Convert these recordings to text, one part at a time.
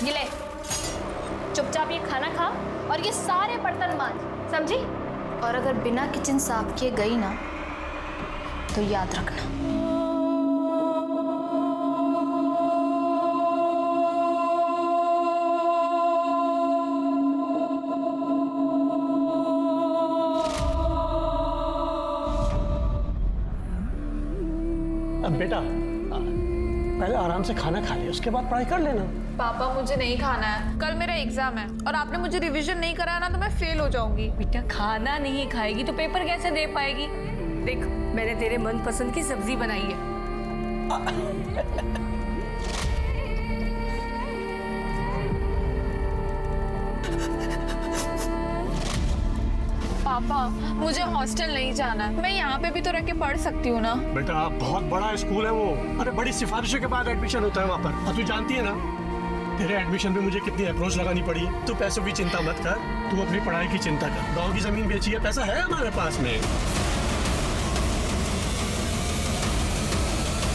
ये ले, चुपचाप ये खाना खा और ये सारे बर्तन मांज, समझी? और अगर बिना किचन साफ किए गई ना तो याद रखना। अब बेटा पहले आराम से खाना खा ले, उसके बाद पढ़ाई कर लेना। पापा मुझे नहीं खाना है, कल मेरा एग्जाम है और आपने मुझे रिवीजन नहीं कराया ना तो मैं फेल हो जाऊंगी। बेटा खाना नहीं खाएगी तो पेपर कैसे दे पाएगी? देख मैंने तेरे मनपसंद की सब्जी बनाई है। पापा मुझे हॉस्टल नहीं जाना है, मैं यहाँ पे भी तो रह के पढ़ सकती हूँ ना। बेटा बहुत बड़ा स्कूल है वो, अरे बड़ी सिफारिशों के बाद एडमिशन होता है वहाँ पर। और तू जानती है ना तेरे एडमिशन में मुझे कितनी अप्रोच लगानी पड़ी। तू पैसों की चिंता मत कर, तू अपनी पढ़ाई की चिंता कर। गाँव की जमीन बेची है, पैसा है हमारे पास में।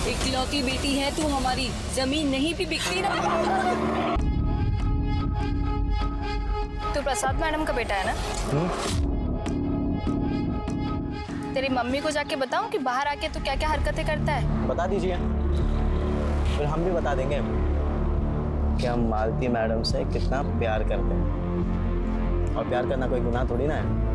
इकलौती बेटी है तू हमारी, जमीन नहीं भी बिकती ना। तू प्रसाद मैडम का बेटा है ना? तेरी मम्मी को जाके बताऊं कि बाहर आके तू क्या क्या हरकतें करता है? बता दीजिए, फिर हम भी बता देंगे कि हम मालती मैडम से कितना प्यार करते हैं। और प्यार करना कोई गुनाह थोड़ी ना है।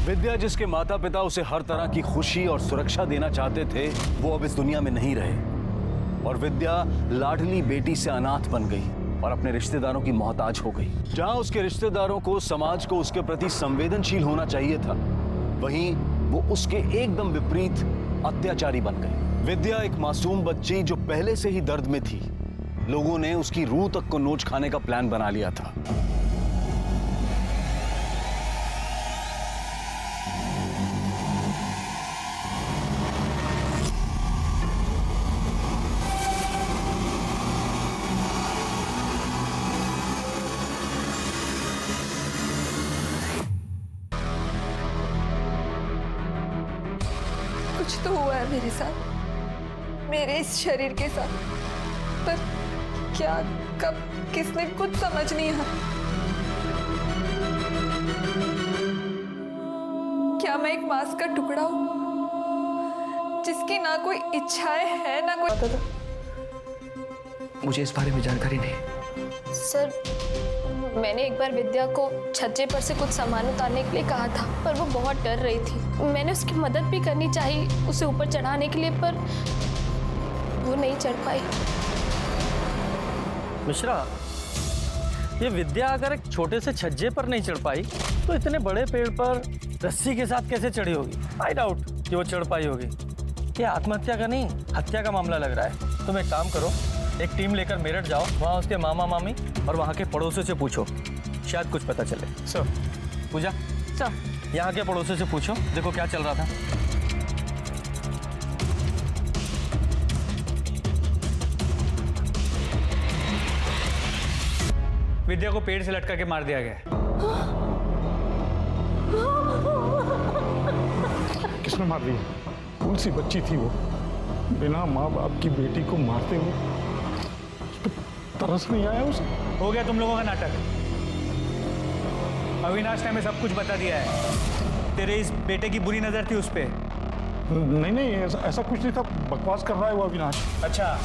विद्या जिसके माता पिता उसे हर तरह की खुशी और सुरक्षा देना चाहते थे, वो अब इस दुनिया में नहीं रहे और विद्या लाडली बेटी से अनाथ बन गई और अपने रिश्तेदारों की मोहताज हो गई। जहां उसके रिश्तेदारों को, समाज को उसके प्रति संवेदनशील होना चाहिए था, वहीं वो उसके एकदम विपरीत अत्याचारी बन गए। विद्या एक मासूम बच्ची जो पहले से ही दर्द में थी। लोगों ने उसकी रूह तक को नोच खाने का प्लान बना लिया था। कुछ तो हुआ है मेरे साथ, मेरे इस शरीर के साथ, पर क्या, कब, किसने, कुछ समझ नहीं आ। क्या मैं एक मांस का टुकड़ा हूँ जिसकी ना कोई इच्छाएं है ना कोई। मुझे इस बारे में जानकारी नहीं। सर मैंने एक बार विद्या को छज्जे पर से कुछ सामान उतारने के लिए कहा था, पर वो बहुत डर रही थी। मैंने उसकी मदद भी करनी चाहिए उसे ऊपर चढ़ाने के लिए, पर वो नहीं चढ़ पाई। मिश्रा, ये विद्या अगर एक छोटे से छज्जे पर नहीं चढ़ पाई तो इतने बड़े पेड़ पर रस्सी के साथ कैसे चढ़ी होगी? आई डाउट कि वो चढ़ पाई होगी। ये आत्महत्या का नहीं, हत्या का मामला लग रहा है। तुम एक काम करो, एक टीम लेकर मेरठ जाओ, वहाँ उसके मामा मामी और वहाँ के पड़ोसियों से पूछो, शायद कुछ पता चले। सर पूजा, सर यहाँ के पड़ोसियों से पूछो, देखो क्या चल रहा था। विद्या को पेड़ से लटका के मार दिया गया। किसने मार दी? कौन सी बच्ची थी वो, बिना माँ बाप की बेटी को मारते हुए? तरस नहीं आया उसे? हो गया तुम लोगों का नाटक। अविनाश ने हमें सब कुछ बता दिया है। तेरे इस बेटे की बुरी नजर थी उस पे। नहीं ऐसा कुछ नहीं था, बकवास कर रहा है वो अविनाश। अच्छा,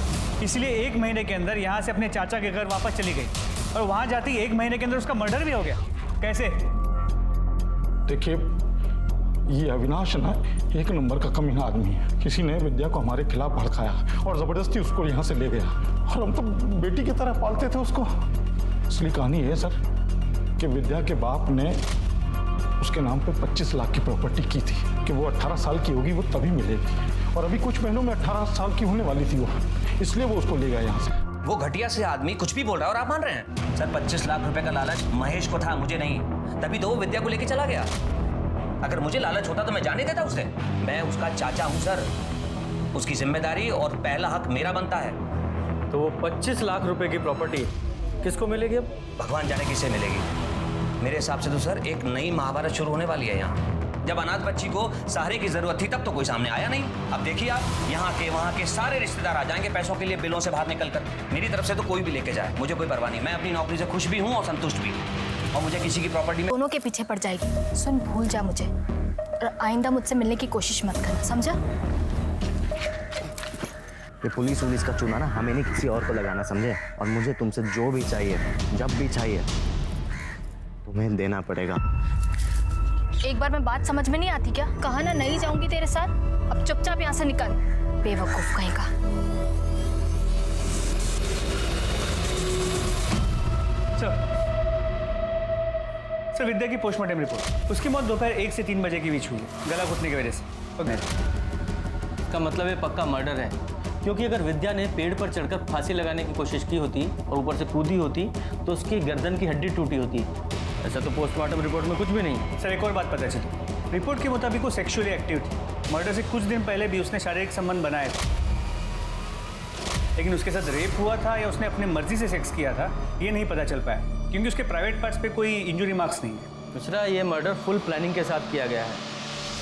इसलिए 1 महीने के अंदर यहाँ से अपने चाचा के घर वापस चली गई और वहाँ जाती 1 महीने के अंदर उसका मर्डर भी हो गया। कैसे? देखिए ये अविनाश ना एक नंबर का कमीना आदमी है। किसी ने विद्या को हमारे खिलाफ भड़काया और जबरदस्ती उसको यहाँ से ले गया, और हम तो बेटी की तरह पालते थे उसको। असली कहानी है सर कि विद्या के बाप ने उसके नाम पे 25 लाख की प्रॉपर्टी की थी कि वो 18 साल की होगी वो तभी मिलेगी, और अभी कुछ महीनों में 18 साल की होने वाली थी वो, इसलिए वो उसको ले गया यहाँ से। वो घटिया से आदमी कुछ भी बोल रहा है और आप मान रहे हैं? सर 25 लाख रुपए का लालच महेश को था, मुझे नहीं, तभी तो वो विद्या को लेके चला गया। अगर मुझे लालच होता तो मैं जाने देता उसे। मैं उसका चाचा हूं सर, उसकी जिम्मेदारी और पहला हक मेरा बनता है। तो वो 25 लाख रुपए की प्रॉपर्टी किसको मिलेगी अब? भगवान जाने किसे मिलेगी। मेरे हिसाब से तो सर एक नई महाभारत शुरू होने वाली है यहाँ। जब अनाथ बच्ची को सहारे की जरूरत थी तब तो कोई सामने आया नहीं। अब देखिए आप, यहाँ के वहाँ के सारे रिश्तेदार आ जाएंगे पैसों के लिए बिलों से बाहर निकल कर। मेरी तरफ से तो कोई भी लेके जाए, मुझे कोई परवाह नहीं। मैं अपनी नौकरी से खुश भी हूँ और संतुष्ट भी, और मुझे किसी की प्रॉपर्टी में दोनों के पीछे पड़ जाएगी। सुन, भूल जा मुझे और आइंदा मुझसे मिलने की कोशिश मत करना, समझा? ये पुलिस का चूना ना हमें नहीं किसी और को लगाना, समझे? और मुझे तुमसे जो भी चाहिए, जब भी चाहिए, तुम्हें देना पड़ेगा। एक बार में बात समझ में नहीं आती क्या? कहा ना नहीं जाऊंगी तेरे साथ, अब चुपचाप यहाँ से निकल, बेवकूफ कहीं का। सर विद्या की पोस्टमार्टम रिपोर्ट, उसकी मौत दोपहर 1 से 3 बजे के बीच हुई है, गला घुटने की वजह से। इसका मतलब है पक्का मर्डर है, क्योंकि अगर विद्या ने पेड़ पर चढ़कर फांसी लगाने की कोशिश की होती और ऊपर से कूदी होती तो उसकी गर्दन की हड्डी टूटी होती। ऐसा तो पोस्टमार्टम रिपोर्ट में कुछ भी नहीं। सर एक और बात पता चली, रिपोर्ट के मुताबिक वो सेक्सुअली एक्टिव थी। मर्डर से कुछ दिन पहले भी उसने शारीरिक संबंध बनाए थे, लेकिन उसके साथ रेप हुआ था या उसने अपनी मर्जी से सेक्स किया था ये नहीं पता चल पाया, क्योंकि उसके प्राइवेट पार्ट्स पे कोई इंजुरी मार्क्स नहीं है। दूसरा, ये मर्डर फुल प्लानिंग के साथ किया गया है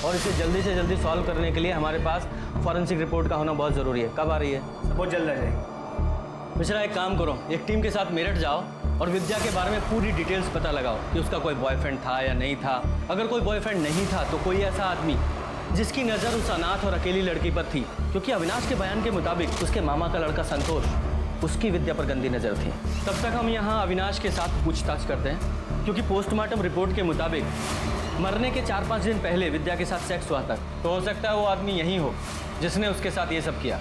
और इसे जल्दी से जल्दी सॉल्व करने के लिए हमारे पास फॉरेंसिक रिपोर्ट का होना बहुत ज़रूरी है। कब आ रही है? बहुत जल्द आ जाएगी। मिश्रा, एक काम करो, एक टीम के साथ मेरठ जाओ और विद्या के बारे में पूरी डिटेल्स पता लगाओ कि उसका कोई बॉयफ्रेंड था या नहीं था। अगर कोई बॉयफ्रेंड नहीं था तो कोई ऐसा आदमी जिसकी नज़र उस अनाथ और अकेली लड़की पर थी, क्योंकि अविनाश के बयान के मुताबिक उसके मामा का लड़का संतोष, उसकी विद्या पर गंदी नज़र थी। तब तक हम यहाँ अविनाश के साथ पूछताछ करते हैं, क्योंकि पोस्टमार्टम रिपोर्ट के मुताबिक मरने के 4-5 दिन पहले विद्या के साथ सेक्स हुआ था, तो हो सकता है वो आदमी यही हो जिसने उसके साथ ये सब किया।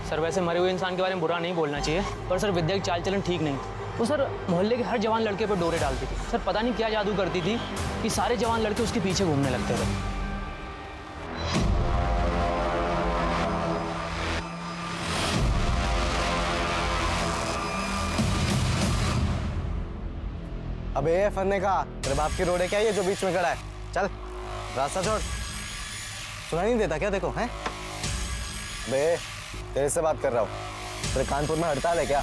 सर वैसे मरे हुए इंसान के बारे में बुरा नहीं बोलना चाहिए, पर सर विद्या की चाल चलन ठीक नहीं। वो सर मोहल्ले के हर जवान लड़के पर डोरे डालती थी। सर पता नहीं क्या जादू करती थी कि सारे जवान लड़के उसके पीछे घूमने लगते थे। अबे फरने का, तेरे बाप की रोड है क्या ये जो बीच में खड़ा है? चल रास्ता छोड़। सुनाई नहीं देता क्या देखो हैं? बे तेरे से बात कर रहा हूँ। तेरे कानपुर में हड़ताल है क्या?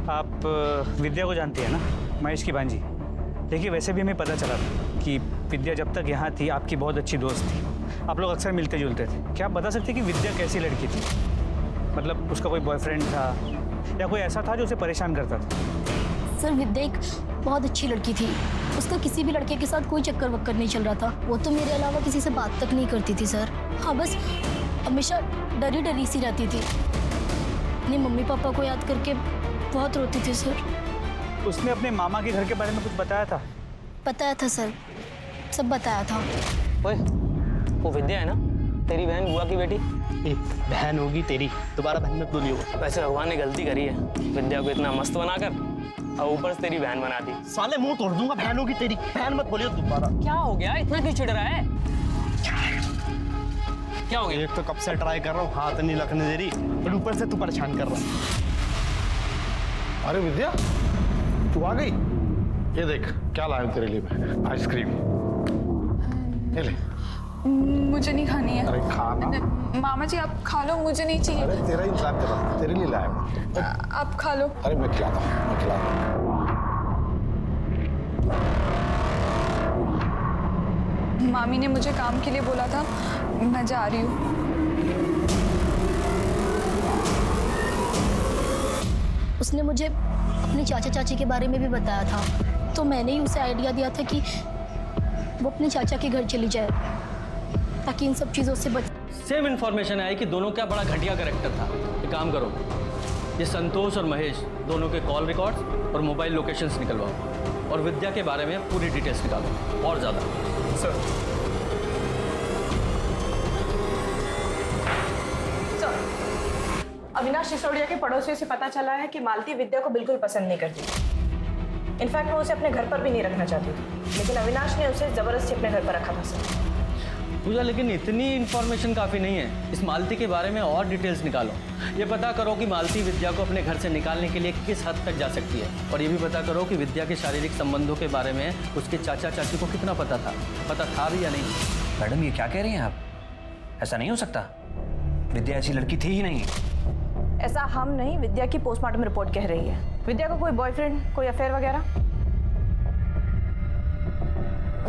आप विद्या को जानती है ना, महेश की भांजी। देखिए वैसे भी हमें पता चला था कि विद्या जब तक यहाँ थी आपकी बहुत अच्छी दोस्त थी, आप लोग अक्सर मिलते जुलते थे। क्या आप बता सकते कि विद्या कैसी लड़की थी? मतलब उसका कोई बॉयफ्रेंड था या कोई ऐसा था जो उसे परेशान करता था? सर विद्या एक बहुत अच्छी लड़की थी, उसका किसी भी लड़के के साथ कोई चक्कर वक्कर नहीं चल रहा था। वो तो मेरे अलावा किसी से बात तक नहीं करती थी सर। हाँ बस हमेशा डरी डरी सी रहती थी, अपने मम्मी पापा को याद करके बहुत रोती थी सर। उसने अपने मामा के घर के बारे में कुछ बताया था? बताया था सर, सब बताया था। ओए, वो विद्या है ना तेरी बहन बुआ की बेटी? बहन होगी तेरी, दोबारा बहन मत बोलियो। वैसे भगवान ने गलती करी है, विद्या को इतना मस्त बनाकर और ऊपर से तेरी बहन बना दी। साले मुंह तोड़ दूंगा, बहन होगी तेरी, बहन मत बोलियो दोबारा। क्या हो गया, इतना क्यों चिढ़ रहा है? क्या हो गया? एक तो कब से ट्राई कर रहा हूँ, हाथ नहीं लगने दे रही, और ऊपर से तू परेशान कर रहा है। अरे विद्या तू आ गई? ये देख क्या लाया हूं तेरे लिए मैं, आइसक्रीम। ये ले। मुझे नहीं खानी है। अरे खाना। मामा जी आप खा लो, मुझे नहीं चाहिए। अरे तेरा इंतजार कर रहा हूं, तेरे लिए लाया हूं। आप खा लो। अरे मैं खिलाता हूँ, मैं खिलाता हूँ। मामी ने मुझे काम के लिए बोला था, मैं जा रही हूँ। उसने मुझे अपने चाचा चाची के बारे में भी बताया था, तो मैंने ही उसे आइडिया दिया था कि वो अपने चाचा के घर चली जाए ताकि इन सब चीज़ों से बच। सेम इन्फॉर्मेशन है कि दोनों का बड़ा घटिया कैरेक्टर था। एक काम करो, ये संतोष और महेश दोनों के कॉल रिकॉर्ड्स और मोबाइल लोकेशंस निकलवाओ और विद्या के बारे में पूरी डिटेल्स निकालो और ज़्यादा। सर अविनाश सिसोदिया के पड़ोसियों से पता चला है कि मालती विद्या को बिल्कुल पसंद नहीं करती। इनफैक्ट वो उसे अपने घर पर भी नहीं रखना चाहती थी, लेकिन अविनाश ने उसे जबरदस्ती अपने घर पर रखा था सर। पूजा, लेकिन इतनी इन्फॉर्मेशन काफ़ी नहीं है। इस मालती के बारे में और डिटेल्स निकालो। ये पता करो कि मालती विद्या को अपने घर से निकालने के लिए किस हद तक जा सकती है, और ये भी पता करो कि विद्या के शारीरिक संबंधों के बारे में उसके चाचा चाची को कितना पता था भी या नहीं। मैडम ये क्या कह रही हैं आप? ऐसा नहीं हो सकता, विद्या ऐसी लड़की थी ही नहीं। ऐसा हम नहीं, विद्या की पोस्टमार्टम रिपोर्ट कह रही है। विद्या को कोई बॉयफ्रेंड, कोई अफेयर वगैरह?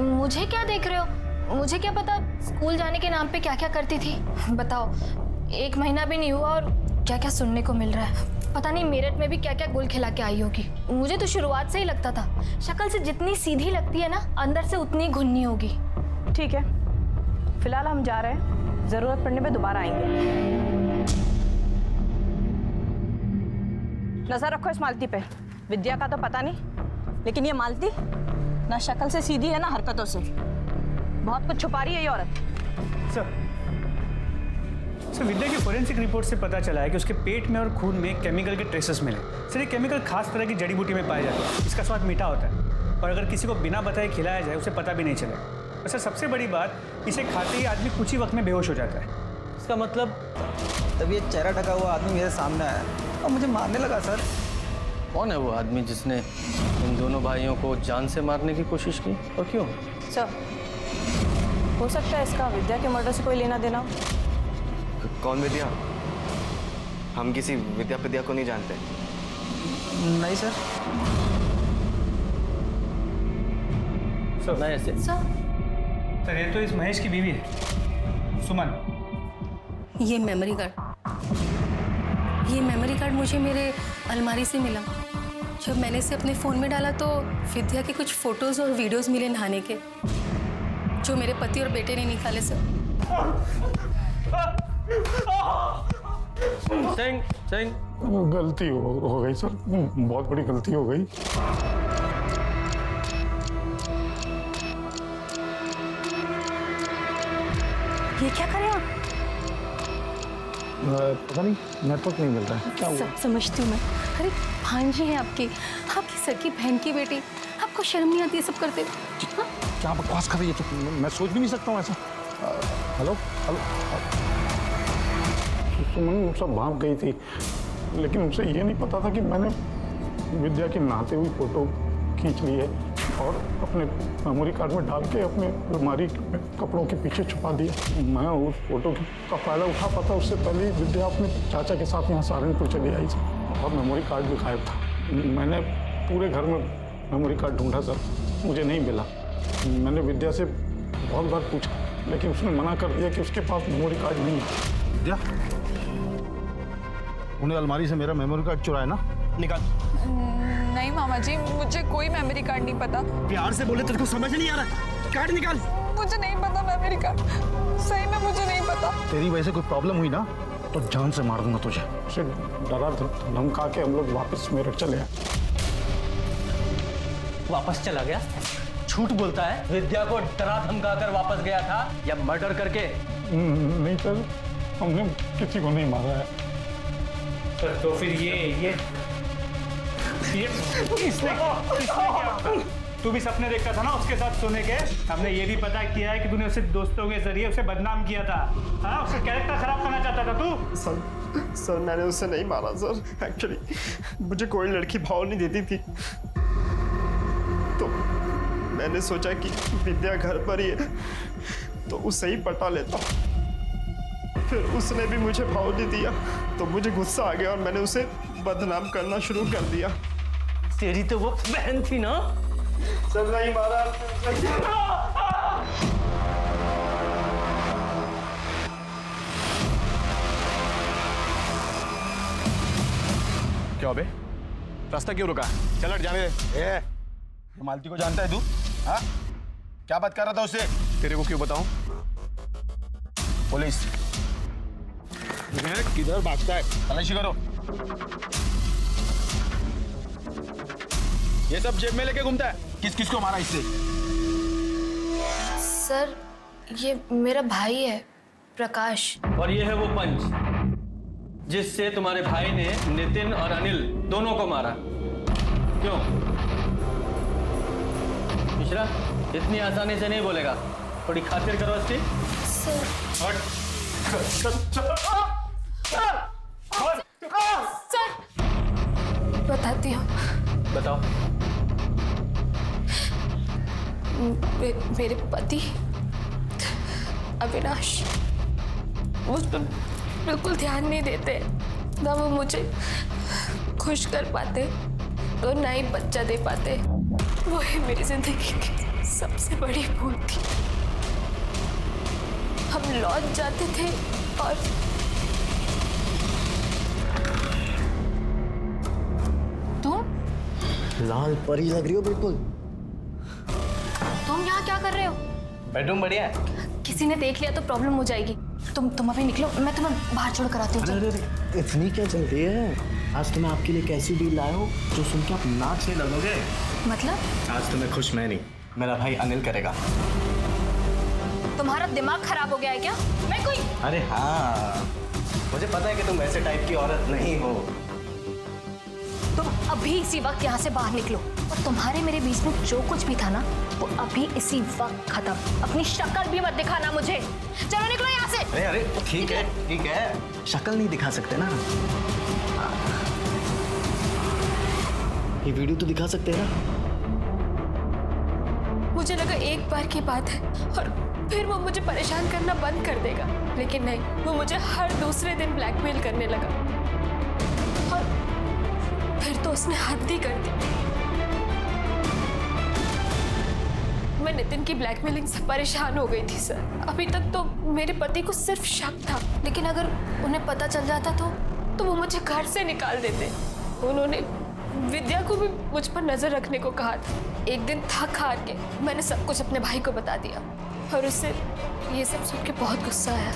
मुझे क्या देख रहे हो? मुझे क्या पता स्कूल जाने के नाम पे क्या क्या करती थी। बताओ, 1 महीना भी नहीं हुआ और क्या क्या सुनने को मिल रहा है। पता नहीं मेरठ में भी क्या क्या गुल खिला के आई होगी। मुझे तो शुरुआत से ही लगता था, शक्ल से जितनी सीधी लगती है ना, अंदर से उतनी घुन्नी होगी। ठीक है, फिलहाल हम जा रहे हैं, जरूरत पड़ने पे दोबारा आएंगे। नजर रखो इस मालती पे। विद्या का तो पता नहीं, लेकिन ये मालती ना शक्ल से सीधी है ना हरकतों से। बहुत कुछ छुपा रही है ये औरत। सर विद्या की फोरेंसिक रिपोर्ट से पता चला है कि उसके पेट में और खून में केमिकल के ट्रेसेस मिले। सर ये केमिकल खास तरह की जड़ी बूटी में पाया जाता है। इसका स्वाद मीठा होता है और अगर किसी को बिना बताए खिलाया जाए उसे पता भी नहीं चलेगा। और सर सबसे बड़ी बात, इसे खाते ही आदमी कुछ ही वक्त में बेहोश हो जाता है। इसका मतलब तब ये चेहरा ढका हुआ आदमी मेरे सामने आया और मुझे मारने लगा। सर कौन है वो आदमी जिसने इन दोनों भाइयों को जान से मारने की कोशिश की, और क्यों? सर हो सकता है इसका विद्या के मर्डर से कोई लेना देना हो। कौन विद्या? हम किसी विद्या को नहीं जानते। नहीं सर। सर नहीं ऐसे। सर ये तो इस महेश की बीवी है, सुमन। ये मेमोरी कार्ड मुझे मेरे अलमारी से मिला। जब मैंने इसे अपने फ़ोन में डाला तो विद्या के कुछ फोटोज़ और वीडियोस मिले नहाने के, जो मेरे पति और बेटे ने निकाले सर। सिंह गलती हो गई सर, बहुत बड़ी गलती हो गई। ये क्या करें आप? पता नहीं, नेटवर्क नहीं मिल रहा है। क्या हुआ? सब समझती हूँ मैं। अरे भांजी है आपकी सगी बहन की बेटी, आपको शर्म नहीं आती ये सब करते? हाँ? क्या बकवास कर रही है तो मैं सोच भी नहीं सकता हूँ ऐसा। हेलो हेलो, सुमन सब भाग गई थी, लेकिन उसे ये नहीं पता था कि मैंने विद्या की नहाते हुई फोटो खींच ली है और अपने मेमोरी कार्ड में डाल के अपने अलमारी में कपड़ों के पीछे छुपा दिया। मैं उस फोटो का फायदा उठा पाता उससे पहले ही विद्या अपने चाचा के साथ यहाँ सहारनपुर चली आई थी और मेमोरी कार्ड भी गायब था। मैंने पूरे घर में मेमोरी कार्ड ढूंढा सर, मुझे नहीं मिला। मैंने विद्या से बहुत बार पूछा, लेकिन उसने मना कर दिया कि उसके पास मेमोरी कार्ड नहीं है। विद्या, उन्हें अलमारी से मेरा मेमोरी कार्ड चुराया ना? निकाल। नहीं मामा जी, मुझे कोई मेमोरी कार्ड नहीं पता। प्यार से बोले, तेरे को समझ नहीं आ रहा? कार्ड निकाल। मुझे नहीं पता मेमोरी कार्ड, सही में मुझे नहीं पता। तेरी वजह से कोई प्रॉब्लम हुई ना तो जान से मार दूंगा तुझे। उसे डरा धमका के हम लोग वापस मेरठ चले आए। वापस चला गया? झूठ बोलता है। विद्या को डरा धमका कर वापस गया था या मर्डर करके? नहीं सर, हमने किसी को नहीं मारा है। तो फिर ये किसने क्या? तू भी सपने देखता था ना उसके साथ सोने के। हमने ये भी पता किया है कि तूने उसे दोस्तों के जरिए उसे बदनाम किया था। हाँ, उसका कैरेक्टर खराब करना चाहता था तू। सर मैंने उसे नहीं मारा सर। एक्चुअली मुझे कोई लड़की भाव नहीं देती थी, तो मैंने सोचा कि विद्या घर पर ही है तो उसे ही पटा लेता। फिर उसने भी मुझे भाव नहीं दिया तो मुझे गुस्सा आ गया और मैंने उसे बदनाम करना शुरू कर दिया। तेरी तो वो बहन थी ना? सर नहीं मारा। क्या बे, रास्ता क्यों रुका? चल हट, जाने दे। मालती को जानता है तू? हाँ, क्या बात कर रहा था उससे? तेरे को क्यों बताऊं? पुलिस किधर भागता है? तलाशी करो। ये सब जेब में लेके घूमता है? किस किस को मारा इससे? सर ये मेरा भाई है प्रकाश। और ये है वो पंच जिससे तुम्हारे भाई ने नितिन और अनिल दोनों को मारा। क्यों मिश्रा, इतनी आसानी से नहीं बोलेगा, थोड़ी खातिर करो इसकी। सर बताती हूँ। बताओ। मेरे पति अविनाश मुझ पर बिल्कुल ध्यान नहीं देते, ना वो मुझे खुश कर पाते और ना ही बच्चा दे पाते। वो ही मेरी जिंदगी की सबसे बड़ी भूल थी। हम लौट जाते थे और तुम लाल परी लग रही हो बिल्कुल। तुम यहाँ क्या कर रहे हो? बेडरूम बढ़िया है। किसी ने देख लिया तो प्रॉब्लम हो जाएगी। तुम अभी निकलो, मैं तुम्हें बाहर छोड़ कर आती हूँ। अरे इतनी क्या जल्दी है? आज तो मैं आपके लिए कैसी डील लाया हूँ जो सुन के आप नाक से लगोगे। मतलब आज तुम्हें खुश मैं नहीं, मेरा भाई अनिल करेगा। तुम्हारा दिमाग खराब हो गया है क्या? मैं कोई अरे हाँ, मुझे पता है कि तुम ऐसे टाइप की औरत नहीं हो। तुम अभी इसी वक्त यहाँ से बाहर निकलो, और तुम्हारे मेरे बीच में जो कुछ भी था ना वो अभी इसी वक्त खत्म। अपनी शक्ल भी मत दिखाना मुझे। चलो निकलो यहाँ से। अरे अरे ठीक है, शक्ल नहीं दिखा सकते ना। ये वीडियो तो दिखा सकते हैं ना। मुझे लगा एक बार की बात है और फिर वो मुझे परेशान करना बंद कर देगा, लेकिन नहीं, वो मुझे हर दूसरे दिन ब्लैकमेल करने लगा और फिर तो उसने हद ही कर दी। मैं नितिन की ब्लैकमेलिंग से परेशान हो गई थी सर। अभी तक तो मेरे पति को सिर्फ शक था, लेकिन अगर उन्हें पता चल जाता तो वो मुझे घर से निकाल देते। उन्होंने विद्या को भी मुझ पर नजर रखने को कहा था। एक दिन थक हार के मैंने सब कुछ अपने भाई को बता दिया और उससे ये सब सुन के बहुत गुस्सा आया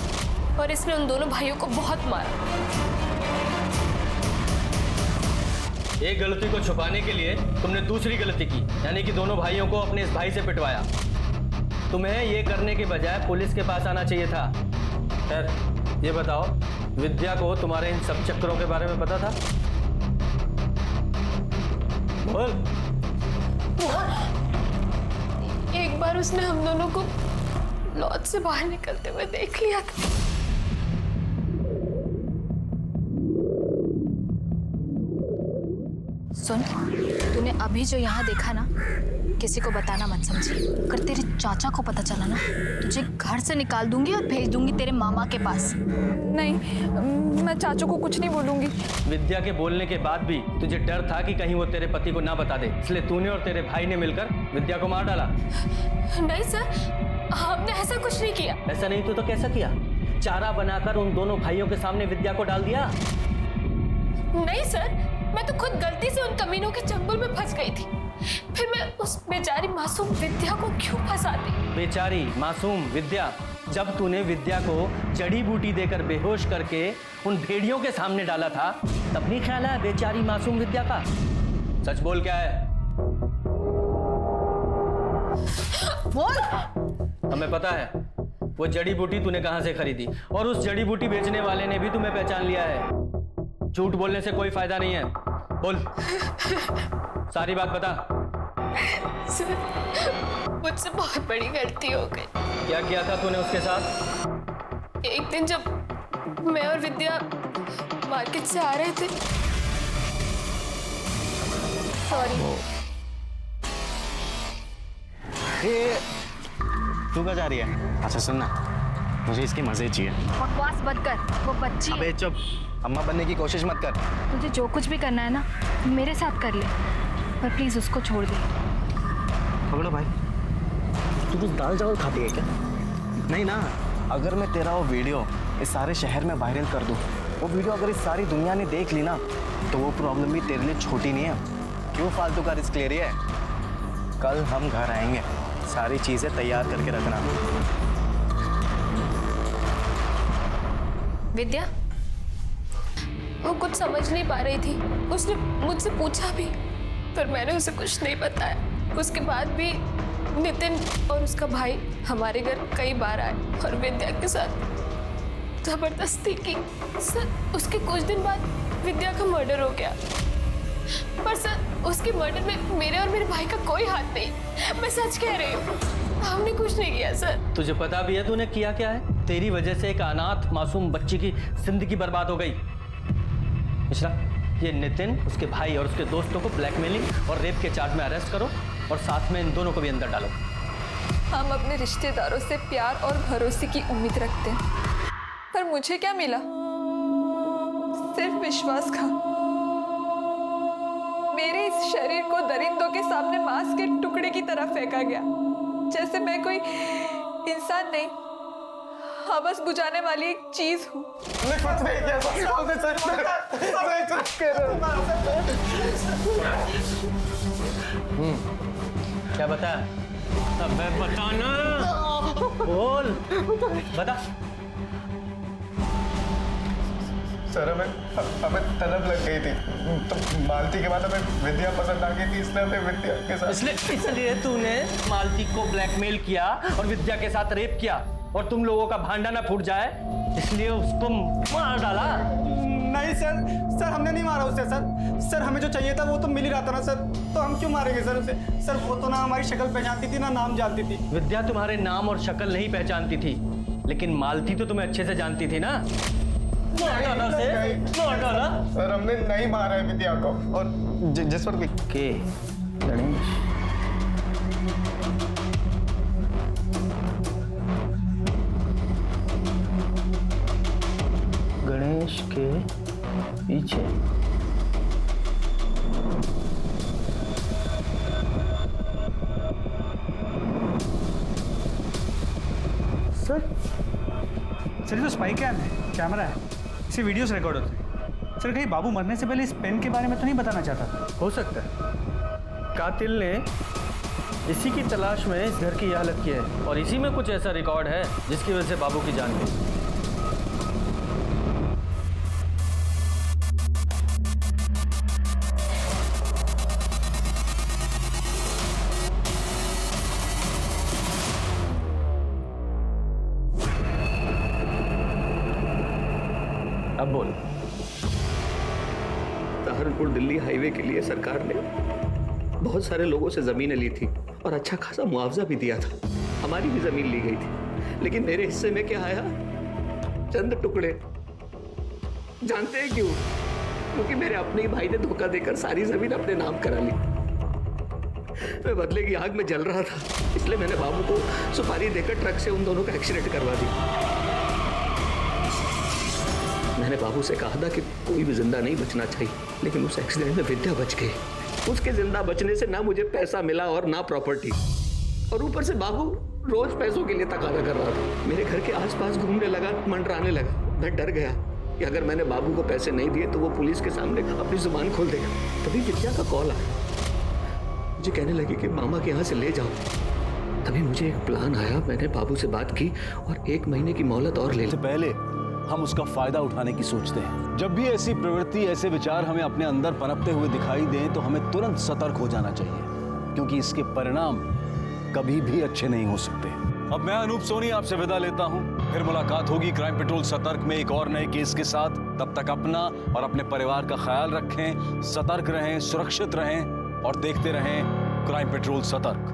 और इसने उन दोनों भाइयों को बहुत मारा। एक गलती को छुपाने के लिए तुमने दूसरी गलती की, यानी कि दोनों भाइयों को अपने इस भाई से पिटवाया। तुम्हें ये करने के बजाय पुलिस के पास आना चाहिए था। खैर ये बताओ, विद्या को तुम्हारे इन सब चक्करों के बारे में पता था? बोल। एक बार उसने हम दोनों को लॉज से बाहर निकलते हुए देख लिया था। सुन, तूने अभी जो यहाँ देखा ना, किसी को बताना मत समझी। अगर तेरे चाचा को पता चला ना, तुझे घर से निकाल दूंगी और भेज दूंगी तेरे मामा के पास। नहीं, मैं चाचू को कुछ नहीं बोलूंगी। विद्या के बोलने के बाद भी तुझे डर था कि कहीं वो तेरे पति को ना बता दे, इसलिए तूने और तेरे भाई ने मिलकर विद्या को मार डाला। नहीं सर, हमने ऐसा कुछ नहीं किया। ऐसा नहीं तो कैसा किया? चारा बनाकर उन दोनों भाइयों के सामने विद्या को डाल दिया। नहीं सर, मैं तो खुद गलती से उन कमीनों के चंगुल में फंस गई थी। फिर मैं उस बेचारी मासूम विद्या को क्यों फंसाती? बेचारी मासूम विद्या? जब तूने विद्या को जड़ी बूटी देकर बेहोश करके उन भेड़ियों के सामने डाला था, तब नहीं ख्याल आया बेचारी मासूम विद्या का? सच बोल, क्या है? बोल। हमें पता है वो जड़ी बूटी तूने कहां से खरीदी, और उस जड़ी बूटी बेचने वाले ने भी तुम्हें पहचान लिया है। झूठ बोलने से कोई फायदा नहीं है। बोल, सारी बात बता। सर, मुझसे बहुत बड़ी गलती हो गई। क्या किया था तूने उसके साथ? एक दिन जब मैं और विद्या मार्केट से आ रहे थे। सॉरी। ये तू कहाँ जा रही है? अच्छा सुनना, मुझे इसके मजे चाहिए। बकवास मत कर, वो बच्ची। अबे चुप, अम्मा बनने की कोशिश मत कर। तुझे जो कुछ भी करना है ना, मेरे साथ कर ले, पर प्लीज उसको छोड़ दे। पकड़ो भाई। तू कुछ दाल चावल खाती है क्या? नहीं ना। अगर मैं तेरा वो वीडियो इस सारे शहर में वायरल कर दूं, वो वीडियो अगर इस सारी दुनिया ने देख ली ना, तो वो प्रॉब्लम भी तेरे लिए छोटी नहीं है। क्यों फालतू का रिस्क ले रही है? कल हम घर आएंगे, सारी चीजें तैयार करके रखना। विद्या, वो कुछ समझ नहीं पा रही थी। उसने मुझसे पूछा भी, पर मैंने उसे कुछ नहीं बताया। उसके बाद भी नितिन और उसका भाई हमारे घर कई बार आए और विद्या के साथ जबरदस्ती की। सर, उसके कुछ दिन बाद विद्या का मर्डर हो गया, पर सर उसके मर्डर में मेरे और मेरे भाई का कोई हाथ नहीं। मैं सच कह रही हूँ, हमने कुछ नहीं किया सर। तुझे पता भी है तूने किया क्या है? तेरी वजह से एक अनाथ मासूम बच्ची की जिंदगी बर्बाद हो गई। मिश्रा, ये नितिन, उसके भाई और उसके दोस्तों को ब्लैकमेलिंग और रेप के चार्ज में अरेस्ट करो और साथ में इन दोनों को भी अंदर डालो। हम अपने रिश्तेदारों से प्यार और भरोसे की उम्मीद रखते हैं, पर मुझे क्या मिला? सिर्फ विश्वासघात। मेरे इस शरीर को दरिंदों के सामने मांस के टुकड़े की तरह फेंका गया, जैसे मैं कोई इंसान नहीं, हवस बुझाने वाली एक चीज हूँ। क्या बता? अब मैं बताना, बोल, बता। सर हमें तलब लग गई थी, तो मालती के बाद हमें विद्या पसंद आ गई थी, इसलिए हमें विद्या के साथ। इसलिए तूने मालती को ब्लैकमेल किया और विद्या के साथ रेप किया, और तुम लोगों का भांडा ना फूट जाए इसलिए उसको मार डाला। नहीं सर हमने नहीं मारा उसे सर हमें जो चाहिए था वो तो मिल ही रहा था ना सर, तो हम क्यों मारेंगे सर उसे? सर वो तो ना हमारी शक्ल पहचानती थी ना नाम जानती थी। विद्या तुम्हारे नाम और शक्ल नहीं पहचानती थी, लेकिन मालती तो तुम्हें अच्छे से जानती थी ना। मार डाला। सर हमने नहीं मारा है विद्या को, और जिस पर भी के गणेश, गणेश के पीछे सर तो स्पाई कैमरा है, इससे वीडियोस रिकॉर्ड होते हैं। सर कहीं बाबू मरने से पहले इस पेन के बारे में तो नहीं बताना चाहता? हो सकता है कातिल ने इसी की तलाश में इस घर की यह हालत की है, और इसी में कुछ ऐसा रिकॉर्ड है जिसकी वजह से बाबू की जान गई। अब बोल। सहारनपुर दिल्ली हाईवे के लिए सरकार ने बहुत सारे लोगों से जमीनें ली थी और अच्छा खासा मुआवजा भी दिया था। हमारी भी जमीन ली गई थी, लेकिन मेरे हिस्से में क्या आया? चंद टुकड़े। जानते हैं क्यों? क्योंकि मेरे अपने ही भाई ने धोखा देकर सारी जमीन अपने नाम करा ली। मैं बदले की आग में जल रहा था, इसलिए मैंने बाबू को सुपारी देकर ट्रक से उन दोनों का एक्सीडेंट करवा दिया। मैंने बाबू से कहा था कि कोई भी जिंदा नहीं बचना चाहिए, लेकिन उस एक्सीडेंट में विद्या बच गई। उसके जिंदा बचने से ना मुझे पैसा मिला और ना प्रॉपर्टी, और ऊपर से बाबू रोज पैसों के लिए तकाजा कर रहा था। मेरे घर के आसपास घूमने लगा, मंडराने लगा। मैं डर गया कि अगर मैंने बाबू को पैसे नहीं दिए तो वो पुलिस के सामने अपनी जुबान खोल देगा। तभी विद्या का कॉल आया, मुझे कहने लगी कि मामा के यहाँ से ले जाओ। तभी मुझे एक प्लान आया। मैंने बाबू से बात की और 1 महीने की मोहलत और ले ली। पहले हम उसका फायदा उठाने की सोचते हैं। जब भी ऐसी प्रवृत्ति, ऐसे विचार हमें अपने अंदर पनपते हुए दिखाई दें तो हमें तुरंत सतर्क हो जाना चाहिए, क्योंकि इसके परिणाम कभी भी अच्छे नहीं हो सकते। अब मैं अनूप सोनी आपसे विदा लेता हूं। फिर मुलाकात होगी क्राइम पेट्रोल सतर्क में एक और नए केस के साथ। तब तक अपना और अपने परिवार का ख्याल रखें, सतर्क रहें, सुरक्षित रहें और देखते रहें क्राइम पेट्रोल सतर्क।